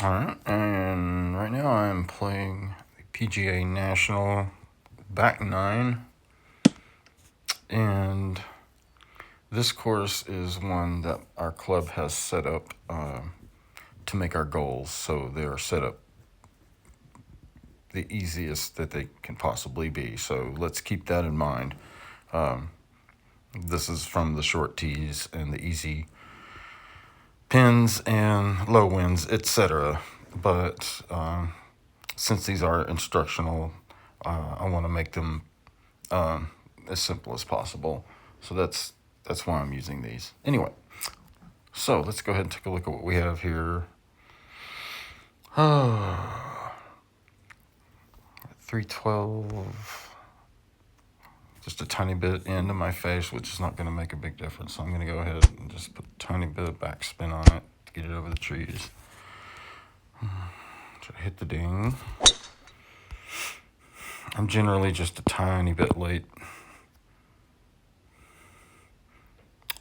Alright, and right now I'm playing the PGA National back 9, and this course is one that our club has set up to make our goals, so they are set up the easiest that they can possibly be, so let's keep that in mind. This is from the short tees and the easy pins and low winds, etc. But since these are instructional, I want to make them as simple as possible. So that's why I'm using these. Anyway, so let's go ahead and take a look at what we have here. 312. Just a tiny bit into my face, which is not going to make a big difference. So I'm going to go ahead and just put a tiny bit of backspin on it to get it over the trees. Try to hit the ding. I'm generally just a tiny bit late.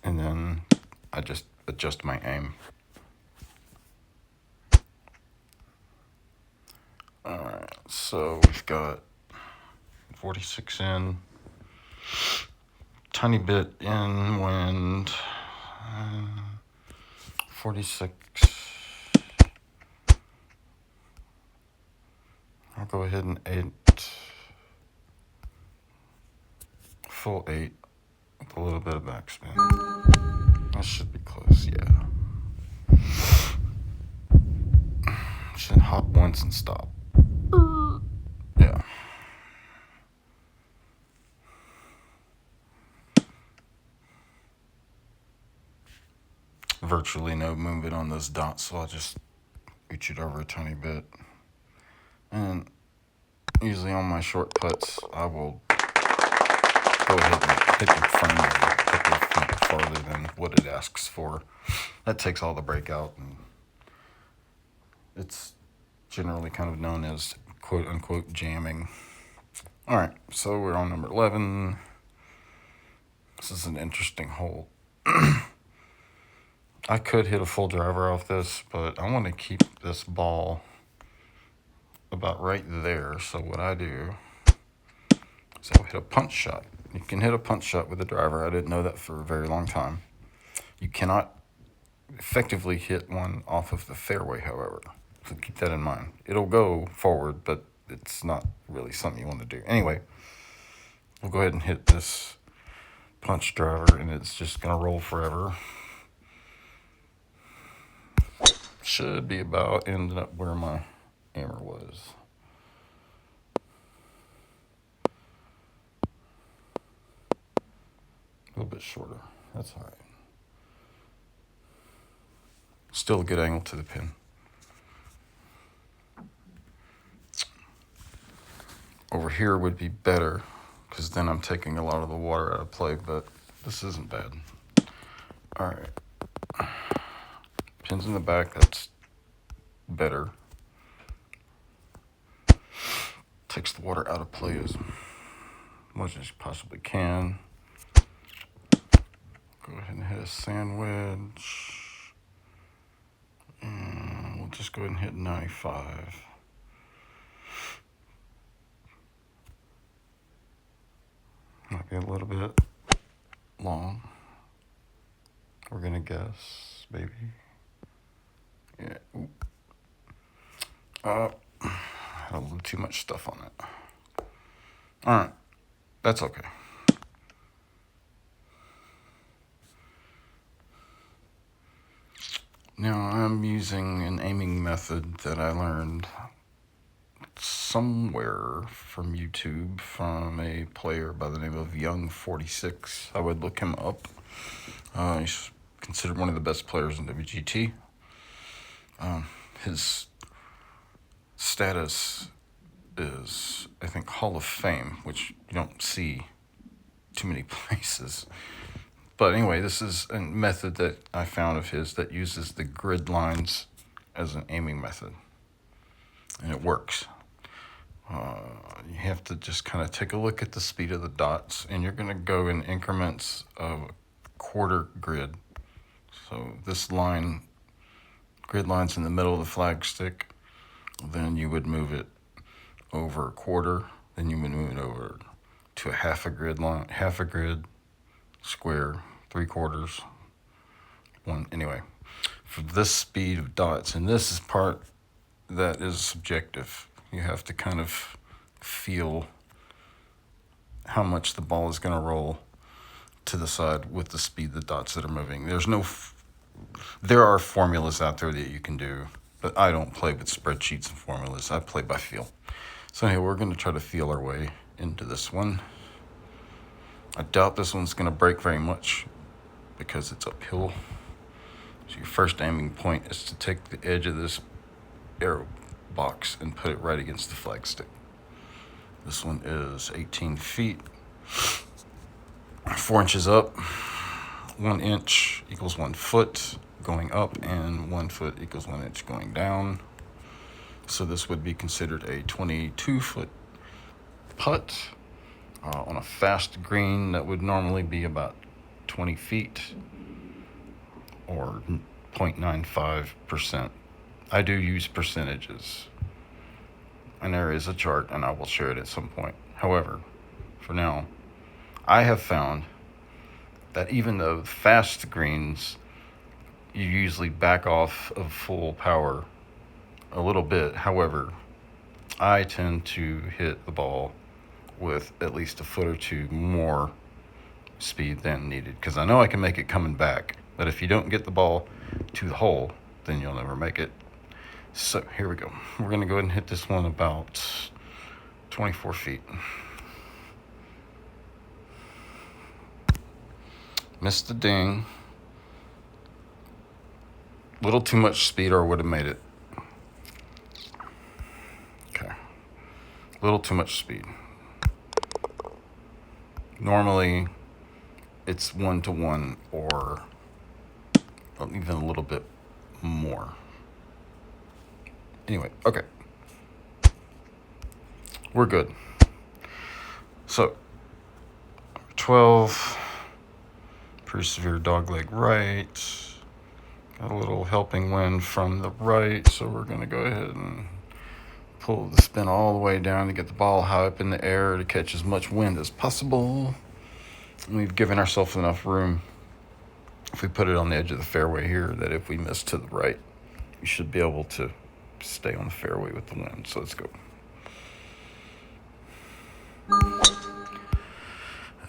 And then I just adjust my aim. Alright, so we've got 46 in. Tiny bit in wind. 46. I'll go ahead and 8. Full 8 with a little bit of backspin. That should be close, yeah. Should hop once and stop. Yeah. Virtually no movement on those dots, so I'll just reach it over a tiny bit. And usually on my short putts, I will go ahead and hit the frame a couple of feet farther than what it asks for. That takes all the breakout, and it's generally kind of known as quote unquote jamming. Alright, so we're on number 11. This is an interesting hole. I could hit a full driver off this, but I want to keep this ball about right there. So what I do is I'll hit a punch shot. You can hit a punch shot with a driver. I didn't know that for a very long time. You cannot effectively hit one off of the fairway, however. So keep that in mind. It'll go forward, but it's not really something you want to do. Anyway, we'll go ahead and hit this punch driver, and it's just going to roll forever. Should be about ending up where my hammer was. A little bit shorter. That's all right. Still a good angle to the pin. Over here would be better, because then I'm taking a lot of the water out of play, but this isn't bad. All right. Pins in the back, that's better. Takes the water out of play as much as you possibly can. Go ahead and hit a sand wedge. And we'll just go ahead and hit 95. Might be a little bit long. We're gonna guess, maybe. Yeah. Had a little too much stuff on it. Alright, that's okay. Now I'm using an aiming method that I learned somewhere from YouTube from a player by the name of Young46. I would look him up. He's considered one of the best players in WGT. His status is, I think, Hall of Fame, which you don't see too many places. But anyway, this is a method that I found of his that uses the grid lines as an aiming method. And it works. You have to just kind of take a look at the speed of the dots, and you're going to go in increments of a quarter grid. So this line grid line's in the middle of the flag stick, then you would move it over a quarter, then you would move it over to a half a grid line, half a grid, square, 3/4, one. Anyway, for this speed of dots, and this is part that is subjective. You have to kind of feel how much the ball is going to roll to the side with the speed the dots that are moving. There are formulas out there that you can do, but I don't play with spreadsheets and formulas. I play by feel. So anyway, we're going to try to feel our way into this one. I doubt this one's going to break very much because it's uphill. So your first aiming point is to take the edge of this arrow box and put it right against the flag stick. This one is 18 feet, 4 inches up. 1 inch equals 1 foot going up, and 1 foot equals 1 inch going down. So this would be considered a 22-foot putt. On a fast green, that would normally be about 20 feet or 0.95%. I do use percentages, and there is a chart, and I will share it at some point. However, for now, I have found that even though fast greens, you usually back off of full power a little bit. However, I tend to hit the ball with at least a foot or two more speed than needed, because I know I can make it coming back. But if you don't get the ball to the hole, then you'll never make it. So here we go. We're going to go ahead and hit this one about 24 feet. Missed the ding. Little too much speed, or would have made it. Okay. Little too much speed. Normally, it's 1-to-1 or even a little bit more. Anyway, okay. We're good. So, 12. Pretty severe dogleg right. Got a little helping wind from the right, so we're going to go ahead and pull the spin all the way down to get the ball high up in the air to catch as much wind as possible. And we've given ourselves enough room, if we put it on the edge of the fairway here, that if we miss to the right, we should be able to stay on the fairway with the wind. So let's go.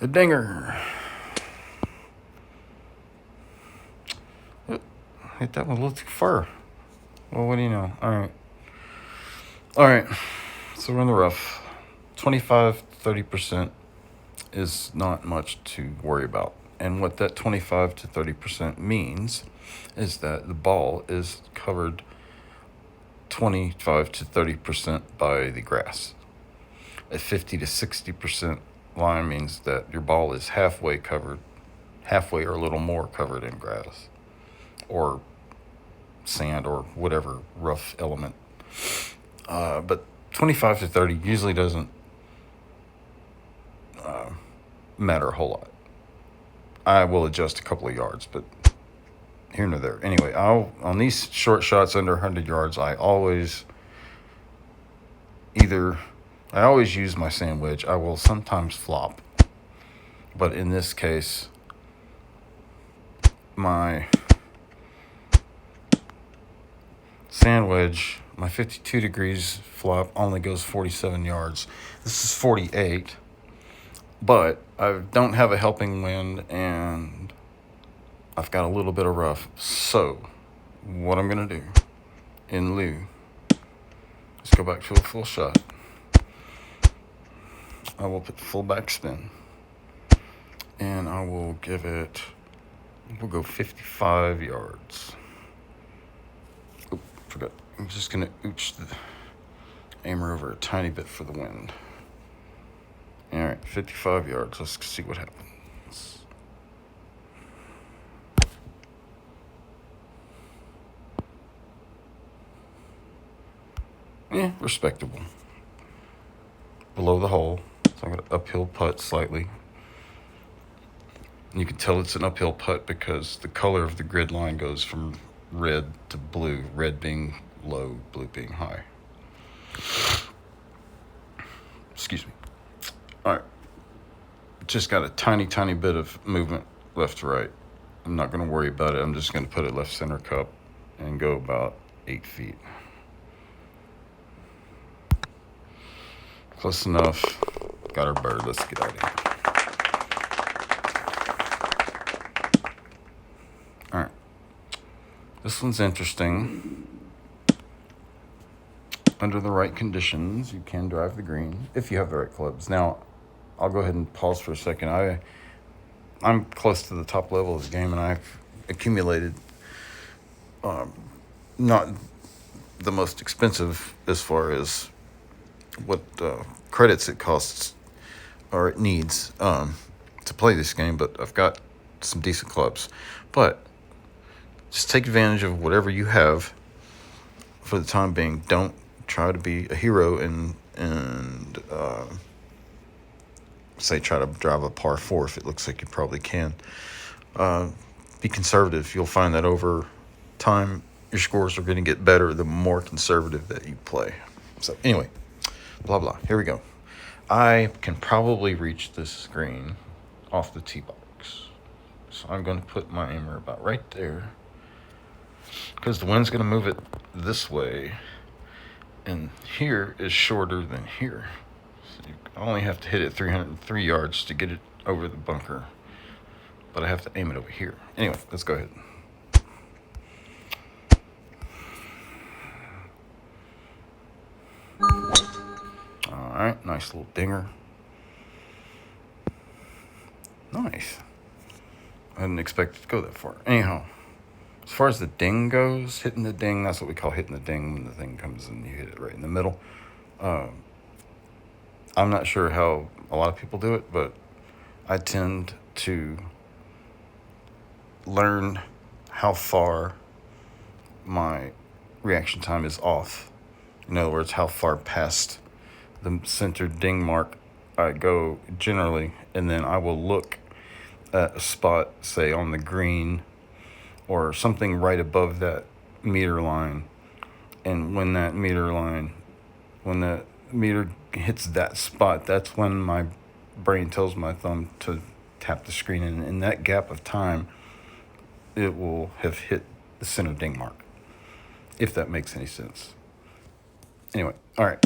A dinger. Hit that one a little too far. Well, what do you know? All right. So we're in the rough. 25-30% is not much to worry about. And what that 25 to 30% means is that the ball is covered 25 to 30% by the grass. A 50 to 60% line means that your ball is halfway or a little more covered in grass or sand or whatever rough element. But 25 to 30 usually doesn't matter a whole lot. I will adjust a couple of yards, but here nor there. Anyway, on these short shots under 100 yards, I always use my sand wedge. I will sometimes flop, but in this case, my sand wedge, my 52 degrees flop only goes 47 yards. This is 48, but I don't have a helping wind and I've got a little bit of rough. So what I'm going to do in lieu, let's go back to a full shot. I will put full back spin and I will we'll go 55 yards. Oh, forgot. I'm just going to ooch the aimer over a tiny bit for the wind. All right, 55 yards. Let's see what happens. Yeah, respectable. Below the hole. So I'm going to uphill putt slightly. And you can tell it's an uphill putt because the color of the grid line goes from red to blue, red being low, blue being high. Excuse me. All right. Just got a tiny, tiny bit of movement left to right. I'm not going to worry about it. I'm just going to put it left center cup and go about 8 feet. Close enough. Got our bird. Let's get out of here. All right. This one's interesting. Under the right conditions, you can drive the green if you have the right clubs. Now, I'll go ahead and pause for a second. I'm close to the top level of the game, and I've accumulated not the most expensive as far as what credits it costs or it needs to play this game, but I've got some decent clubs. But just take advantage of whatever you have for the time being. Don't try to be a hero and say try to drive a par 4 if it looks like you probably can. Be conservative. You'll find that over time your scores are going to get better the more conservative that you play. So anyway, blah blah, here we go. I can probably reach this green off the tee box, so I'm going to put my aimer about right there, because the wind's going to move it this way, and here is shorter than here. So you only have to hit it 303 yards to get it over the bunker, but I have to aim it over here. Anyway, let's go ahead. All right, nice little dinger. Nice. I didn't expect it to go that far. Anyhow, as far as the ding goes, hitting the ding, that's what we call hitting the ding when the thing comes and you hit it right in the middle. I'm not sure how a lot of people do it, but I tend to learn how far my reaction time is off. In other words, how far past the center ding mark I go generally, and then I will look at a spot, say on the green or something right above that meter line, and when that meter hits that spot, that's when my brain tells my thumb to tap the screen, and in that gap of time it will have hit the center ding mark, if that makes any sense. Anyway, all right.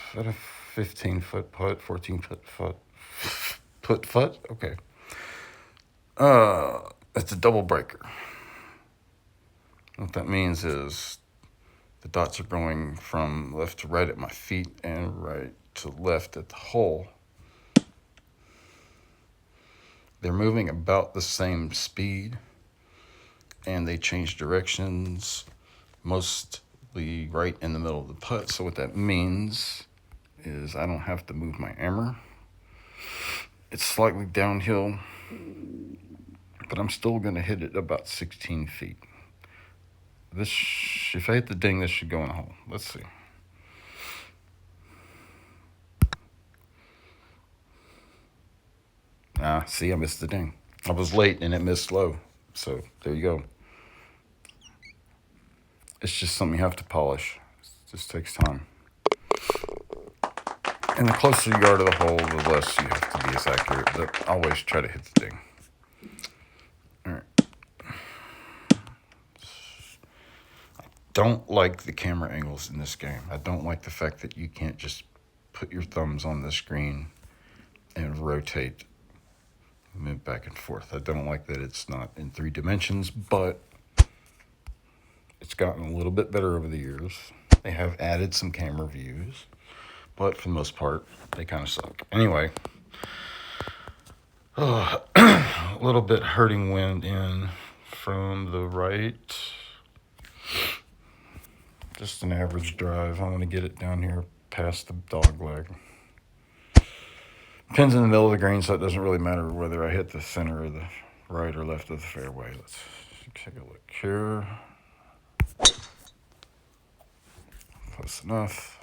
Is that a 15-foot putt, 14-foot putt? Okay. It's a double breaker. What that means is the dots are going from left to right at my feet and right to left at the hole. They're moving about the same speed, and they change directions mostly right in the middle of the putt. So what that means is I don't have to move my hammer. It's slightly downhill, but I'm still going to hit it about 16 feet. If I hit the ding, this should go in the hole. Let's see. See, I missed the ding. I was late and it missed low. So there you go. It's just something you have to polish. It just takes time. And the closer you are to the hole, the less you have to be as accurate. But always try to hit the ding. All right. I don't like the camera angles in this game. I don't like the fact that you can't just put your thumbs on the screen and rotate, move back and forth. I don't like that it's not in 3 dimensions, but it's gotten a little bit better over the years. They have added some camera views, but for the most part, they kind of suck. Anyway, a little bit hurting wind in from the right. Just an average drive. I want to get it down here past the dog leg. Pin's in the middle of the green, so it doesn't really matter whether I hit the center or the right or left of the fairway. Let's take a look here. Close enough.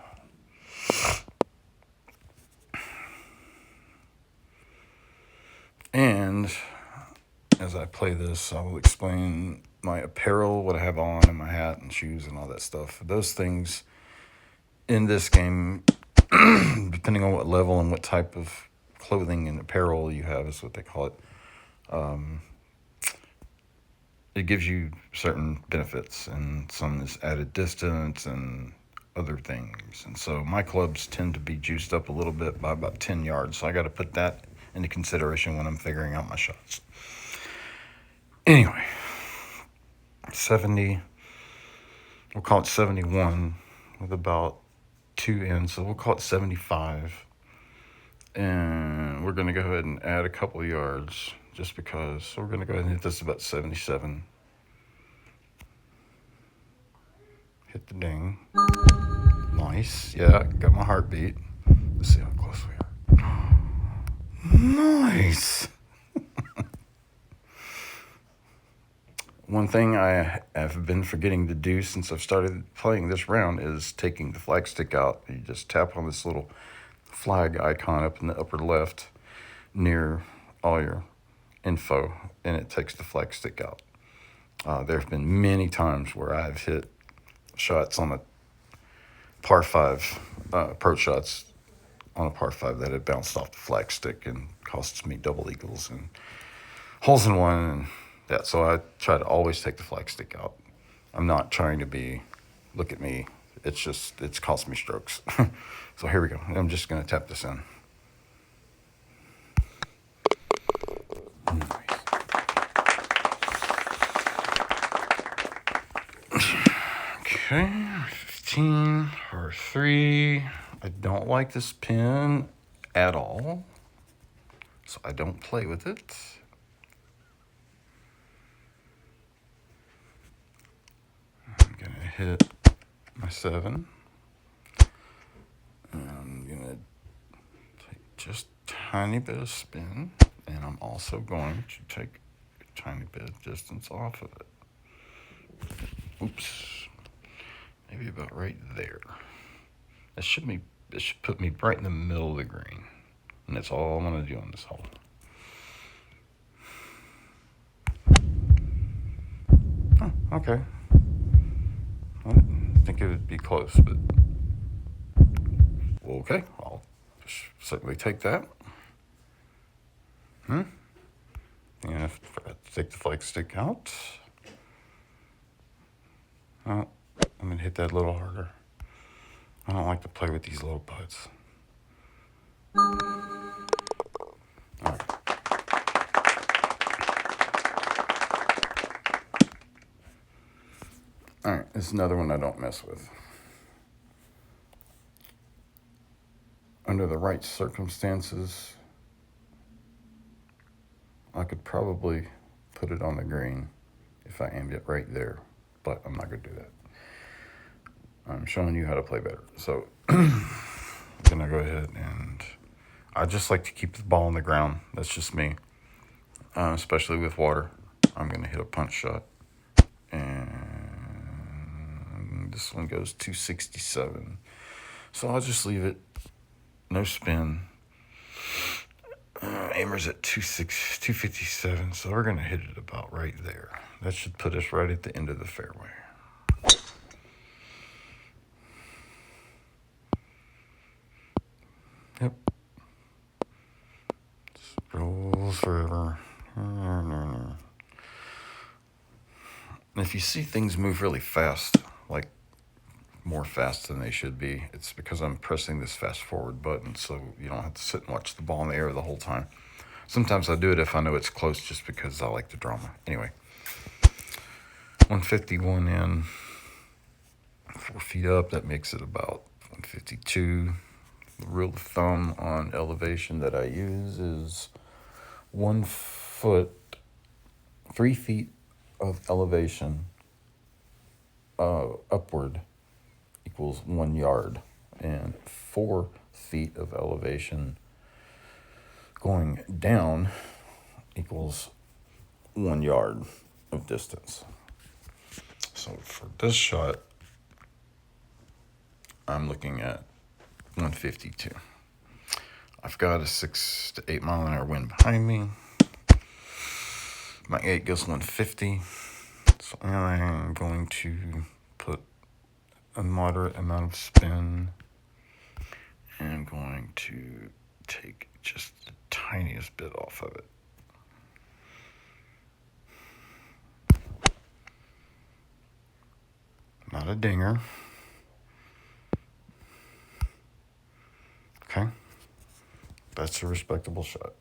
And as I play this, I will explain my apparel, what I have on, and my hat and shoes and all that stuff. Those things in this game, depending on what level and what type of clothing and apparel you have, is what they call it. It gives you certain benefits, and some is added distance and other things. And so my clubs tend to be juiced up a little bit by about 10 yards. So I got to put that into consideration when I'm figuring out my shots. Anyway, 70, we'll call it 71 with about 2 ends. So we'll call it 75. And we're going to go ahead and add a couple of yards just because. So we're going to go ahead and hit this about 77. Hit the ding. Nice. Yeah, got my heartbeat. Let's see how close we are. Nice. One thing I have been forgetting to do since I've started playing this round is taking the flag stick out. You just tap on this little flag icon up in the upper left near all your info, and it takes the flag stick out. There have been many times where I've hit shots on a par 5, approach shots on a par 5 that had bounced off the flag stick and costs me double eagles and holes in one and that. So I try to always take the flag stick out. I'm not trying to be, look at me. It's just, it's cost me strokes. So here we go. I'm just going to tap this in. Nice. Okay, 15 or 3. I don't like this pin at all, so I don't play with it. I'm gonna hit my 7. And I'm gonna take just a tiny bit of spin, and I'm also going to take a tiny bit of distance off of it. Oops. Maybe about right there. It should put me right in the middle of the green. And that's all I'm going to do on this hole. Oh, okay. I didn't think it would be close, but okay. I'll certainly take that. And I forgot to take the flag stick out. Oh, I'm going to hit that a little harder. I don't like to play with these little putts. All right. All right, this is another one I don't mess with. Under the right circumstances, I could probably put it on the green if I aimed it right there, but I'm not going to do that. I'm showing you how to play better. So I'm going to go ahead and I just like to keep the ball on the ground. That's just me, especially with water. I'm going to hit a punch shot. And this one goes 267. So I'll just leave it. No spin. Aimer's at 257. So we're going to hit it about right there. That should put us right at the end of the fairway. Yep. Just rolls forever. And if you see things move really fast, like more fast than they should be, it's because I'm pressing this fast forward button, so you don't have to sit and watch the ball in the air the whole time. Sometimes I do it if I know it's close, just because I like the drama. Anyway, 151 in, 4 feet up, that makes it about 152. The rule of thumb on elevation that I use is 1 foot, 3 feet of elevation upward equals 1 yard, and 4 feet of elevation going down equals 1 yard of distance. So for this shot, I'm looking at 152. I've got a 6 to 8 mile an hour wind behind me. My 8 goes 150. So I'm going to put a moderate amount of spin. And I'm going to take just the tiniest bit off of it. Not a dinger. Okay. That's a respectable shot.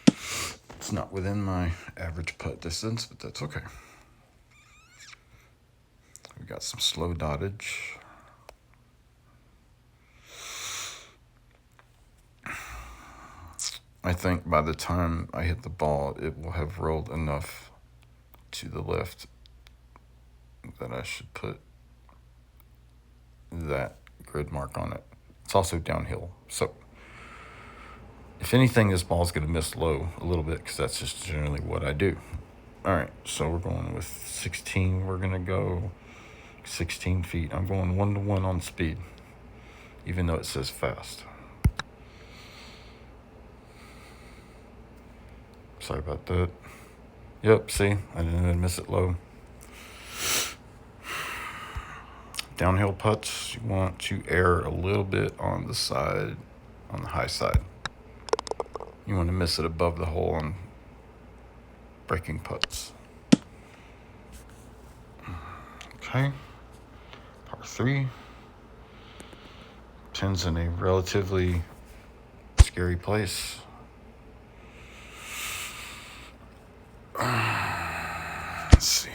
It's not within my average putt distance, but that's okay. We got some slow dottage. I think by the time I hit the ball, it will have rolled enough to the left that I should put that grid mark on it. It's also downhill. So if anything, this ball's going to miss low a little bit because that's just generally what I do. All right, so we're going with 16. We're going to go 16 feet. I'm going 1-to-1 on speed, even though it says fast. Sorry about that. Yep, see, I didn't even miss it low. Downhill putts, you want to err a little bit on the side, on the high side. You want to miss it above the hole on breaking putts. Okay, par 3. Pin's in a relatively scary place. Let's see.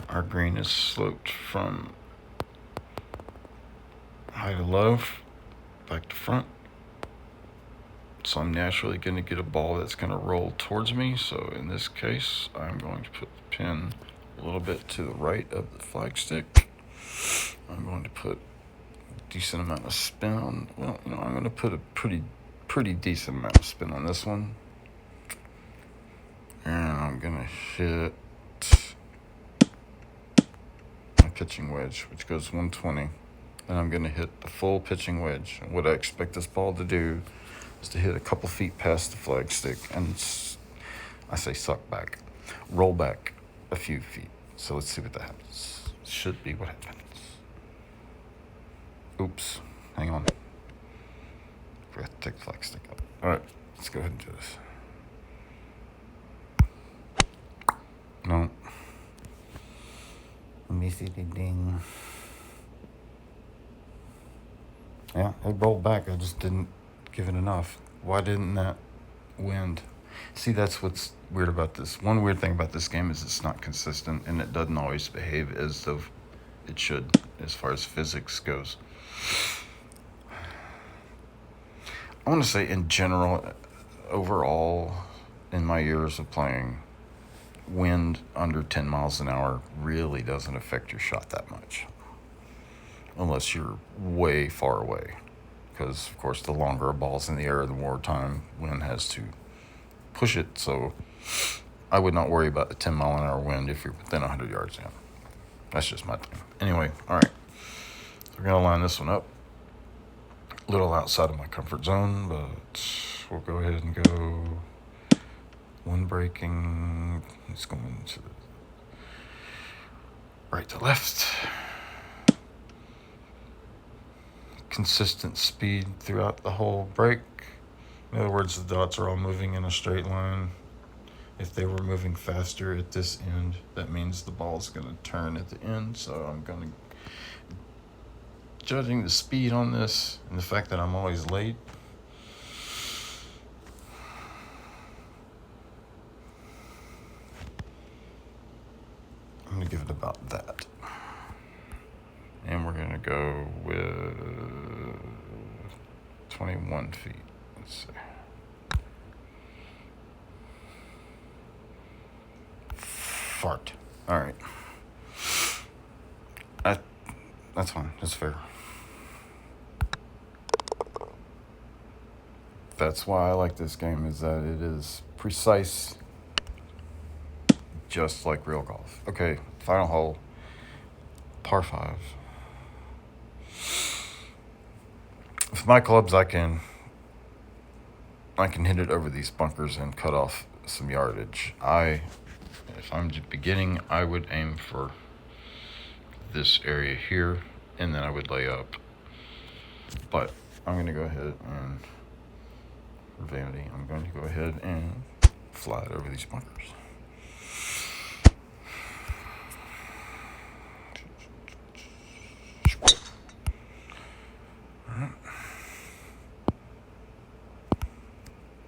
Our green is sloped from high to low, back to front. So I'm naturally going to get a ball that's going to roll towards me. So in this case, I'm going to put the pin a little bit to the right of the flagstick. I'm going to put a decent amount of spin on, well, I'm going to put a pretty decent amount of spin on this one. And I'm going to hit my pitching wedge, which goes 120. And I'm going to hit the full pitching wedge. And what I expect this ball to do is to hit a couple feet past the flagstick and, I say suck back, roll back a few feet. So let's see what that happens. Should be what happens. Oops, hang on. Forgot to take the flagstick out. All right, let's go ahead and do this. No. Missy ding. Yeah, it rolled back. I just didn't give it enough. Why didn't that wind? See, that's what's weird about this. One weird thing about this game is it's not consistent, and it doesn't always behave as though it should, as far as physics goes. I want to say, in general, overall, in my years of playing, wind under 10 miles an hour really doesn't affect your shot that much. Unless you're way far away. Because, of course, the longer a ball's in the air, the more time wind has to push it. So I would not worry about the 10 mile an hour wind if you're within 100 yards. Yeah. That's just my thing. Anyway, all right. So we're going to line this one up. A little outside of my comfort zone, but we'll go ahead and go one breaking. It's going to the right to left. Consistent speed throughout the whole break. In other words, the dots are all moving in a straight line. If they were moving faster at this end, that means the ball's going to turn at the end. So I'm going to, judging the speed on this and the fact that I'm always late, I'm going to give it about that. And we're going to go with 21 feet. Let's see. Fart. All right. That's fine. That's fair. That's why I like this game, is that it is precise, just like real golf. Okay, final hole, par 5. With my clubs, I can hit it over these bunkers and cut off some yardage. If I'm just beginning, I would aim for this area here, and then I would lay up. But I'm going to go ahead and, for vanity, I'm going to go ahead and fly it over these bunkers.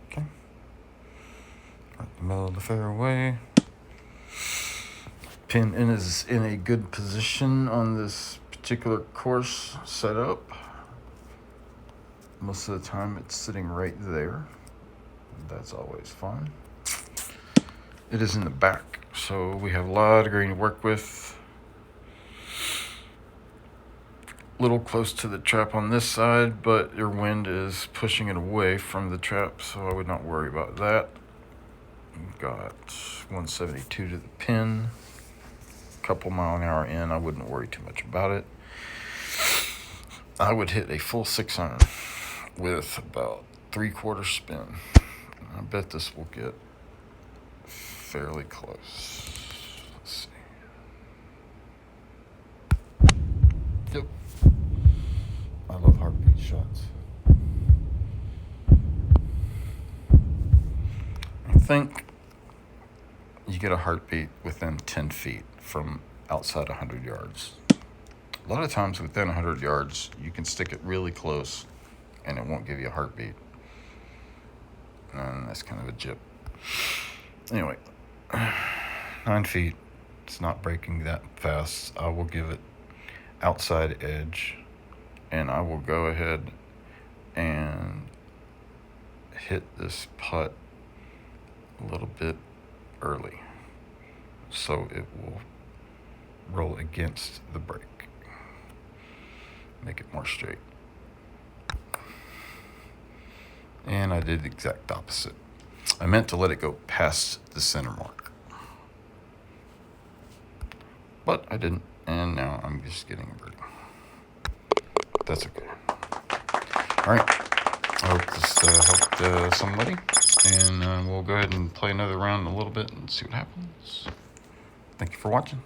Okay. Right in the middle of the fairway. Pin is in a good position on this particular course setup. Most of the time it's sitting right there. That's always fun. It is in the back, so we have a lot of green to work with. Little close to the trap on this side, but your wind is pushing it away from the trap, so I would not worry about that. We've got 172 to the pin. Couple mile an hour in, I wouldn't worry too much about it. I would hit a full 6 iron with about 3/4 spin. I bet this will get fairly close. Let's see. Yep. I love heartbeat shots. I think you get a heartbeat within 10 feet from outside 100 yards. A lot of times within 100 yards, you can stick it really close and it won't give you a heartbeat. And that's kind of a jip. Anyway, 9 feet. It's not breaking that fast. I will give it outside edge, and I will go ahead and hit this putt a little bit early, so it will roll against the break, make it more straight. And I did the exact opposite. I meant to let it go past the center mark, but I didn't, and now I'm just getting a birdie. That's okay. All right, I hope this helped somebody, and we'll go ahead and play another round in a little bit and see what happens. Thank you for watching.